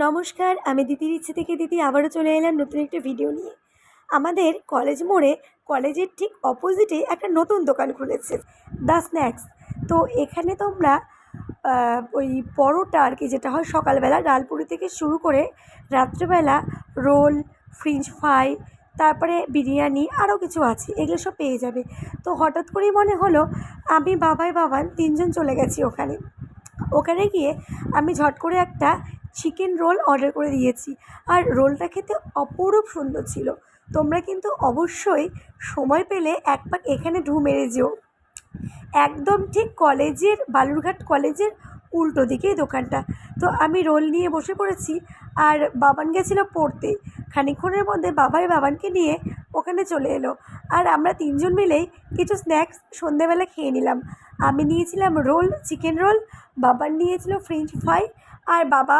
নমস্কার, আমি দিদির ইচ্ছে থেকে দিদি আবারও চলে এলাম নতুন একটা ভিডিও নিয়ে। আমাদের কলেজ মোড়ে কলেজের ঠিক অপোজিটে একটা নতুন দোকান খুলেছে, দ্য স্ন্যাক্স। তো এখানে তোমরা ওই পরোটা আর কি, যেটা হয় সকালবেলা ডালপুরি থেকে শুরু করে রাত্রেবেলা রোল, ফ্রেঞ্চ ফ্রাই, তারপরে বিরিয়ানি, আরও কিছু আছে, এগুলো সব পেয়ে যাবে। তো হঠাৎ করেই মনে হলো আমি বাবান তিনজন চলে গেছি ওখানে। ওখানে গিয়ে আমি ঝট করে একটা চিকেন রোল অর্ডার করে দিয়েছি। আর রোলটা খেতে অপরূপ সুন্দর ছিল। তোমরা কিন্তু অবশ্যই সময় পেলে এক পাক এখানে ঢু মেরে যেও। একদম ঠিক কলেজের, বালুরঘাট কলেজের উল্টো দিকেই দোকানটা। তো আমি রোল নিয়ে বসে পড়েছি, আর বাবান গেছিলো পড়তে। খানিকক্ষণের মধ্যে বাবানকে নিয়ে ওখানে চলে এলো, আর আমরা তিনজন মিলেই কিছু স্ন্যাক্স সন্ধেবেলা খেয়ে নিলাম। আমি নিয়েছিলাম রোল, চিকেন রোল, বাবান নিয়েছিল ফ্রেঞ্চ ফ্রাই, আর বাবা